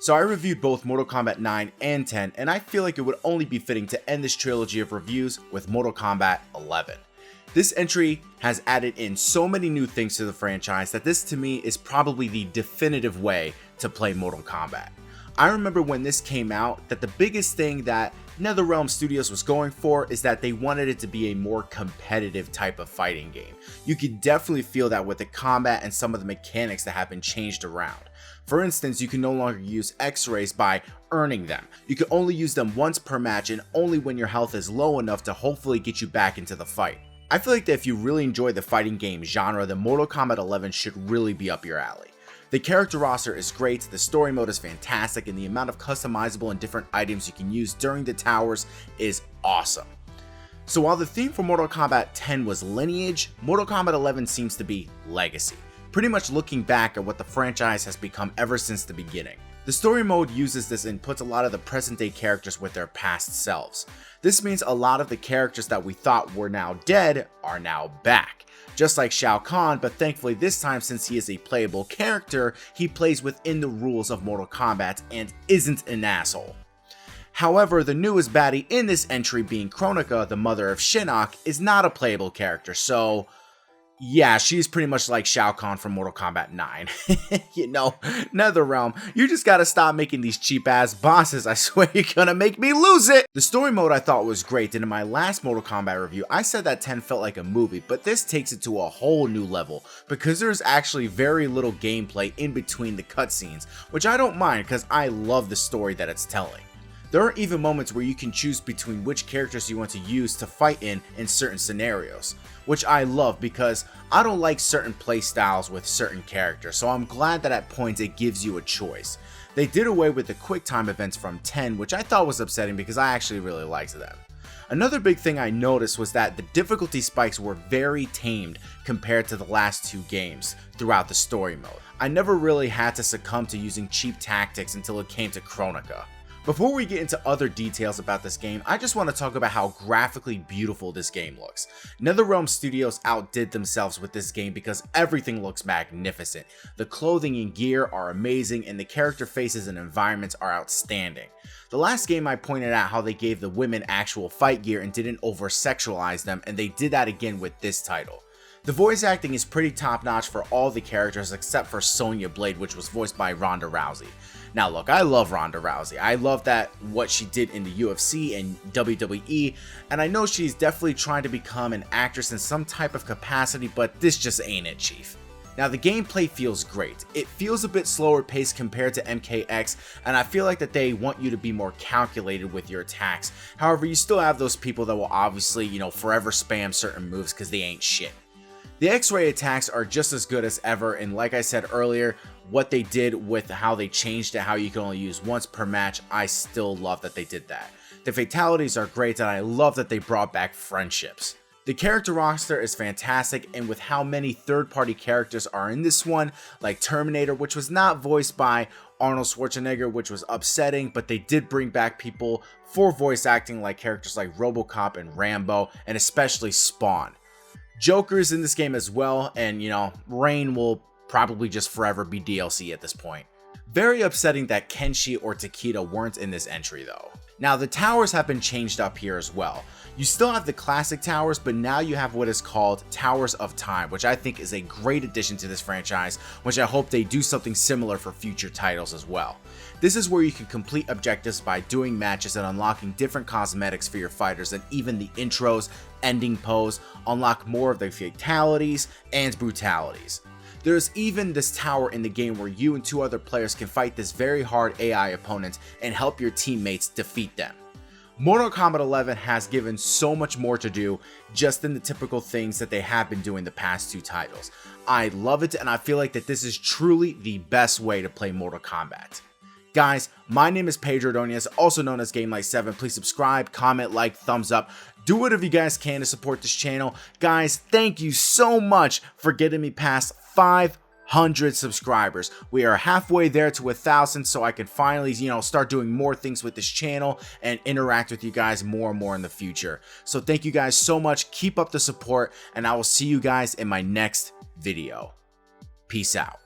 So I reviewed both Mortal Kombat 9 and 10, and I feel like it would only be fitting to end this trilogy of reviews with Mortal Kombat 11. This entry has added in so many new things to the franchise that this to me is probably the definitive way to play Mortal Kombat. I remember when this came out that the biggest thing that NetherRealm Studios was going for is that they wanted it to be a more competitive type of fighting game. You could definitely feel that with the combat and some of the mechanics that have been changed around. For instance, you can no longer use X-rays by earning them. You can only use them once per match and only when your health is low enough to hopefully get you back into the fight. I feel like that if you really enjoy the fighting game genre, then Mortal Kombat 11 should really be up your alley. The character roster is great, the story mode is fantastic, and the amount of customizable and different items you can use during the towers is awesome. So while the theme for Mortal Kombat 10 was lineage, Mortal Kombat 11 seems to be legacy, pretty much looking back at what the franchise has become ever since the beginning. The story mode uses this and puts a lot of the present day characters with their past selves. This means a lot of the characters that we thought were now dead are now back. Just like Shao Kahn, but thankfully this time, since he is a playable character, he plays within the rules of Mortal Kombat and isn't an asshole. However, the newest baddie in this entry, being Kronika, the mother of Shinnok, is not a playable character, so yeah, she's pretty much like Shao Kahn from Mortal Kombat 9. You know, NetherRealm, you just gotta stop making these cheap ass bosses, I swear you're gonna make me lose it! The story mode I thought was great, and in my last Mortal Kombat review, I said that 10 felt like a movie, but this takes it to a whole new level, because there's actually very little gameplay in between the cutscenes, which I don't mind because I love the story that it's telling. There are even moments where you can choose between which characters you want to use to fight in certain scenarios, which I love because I don't like certain playstyles with certain characters, so I'm glad that at points it gives you a choice. They did away with the quick time events from 10, which I thought was upsetting because I actually really liked them. Another big thing I noticed was that the difficulty spikes were very tamed compared to the last two games throughout the story mode. I never really had to succumb to using cheap tactics until it came to Kronika. Before we get into other details about this game, I just want to talk about how graphically beautiful this game looks. NetherRealm Studios outdid themselves with this game because everything looks magnificent. The clothing and gear are amazing, and the character faces and environments are outstanding. The last game I pointed out how they gave the women actual fight gear and didn't over-sexualize them, and they did that again with this title. The voice acting is pretty top notch for all the characters except for Sonya Blade, which was voiced by Ronda Rousey. Now look, I love Ronda Rousey. I love that what she did in the UFC and WWE, and I know she's definitely trying to become an actress in some type of capacity, but this just ain't it, chief. Now the gameplay feels great. It feels a bit slower paced compared to MKX, and I feel like that they want you to be more calculated with your attacks. However, you still have those people that will obviously, forever spam certain moves because they ain't shit. The X-ray attacks are just as good as ever, and like I said earlier, what they did with how they changed it, how you can only use once per match, I still love that they did that. The fatalities are great, and I love that they brought back friendships. The character roster is fantastic, and with how many third-party characters are in this one, like Terminator, which was not voiced by Arnold Schwarzenegger, which was upsetting, but they did bring back people for voice acting like characters like RoboCop and Rambo, and especially Spawn. Joker's in this game as well, and Rain will probably just forever be DLC at this point. Very upsetting that Kenshi or Takeda weren't in this entry though. Now the towers have been changed up here as well. You still have the classic towers, but now you have what is called Towers of Time, which I think is a great addition to this franchise, which I hope they do something similar for future titles as well. This is where you can complete objectives by doing matches and unlocking different cosmetics for your fighters, and even the intros, ending pose, unlock more of the fatalities and brutalities. There's even this tower in the game where you and 2 other players can fight this very hard AI opponent and help your teammates defeat them. Mortal Kombat 11 has given so much more to do just than the typical things that they have been doing the past 2 titles. I love it, and I feel like that this is truly the best way to play Mortal Kombat. Guys, my name is Pedro Ordonez, also known as GameLight7. Please subscribe, comment, like, thumbs up. Do whatever you guys can to support this channel. Guys, thank you so much for getting me past 500 subscribers. We are halfway there to 1,000, so I can finally, start doing more things with this channel and interact with you guys more and more in the future. So thank you guys so much. Keep up the support, and I will see you guys in my next video. Peace out.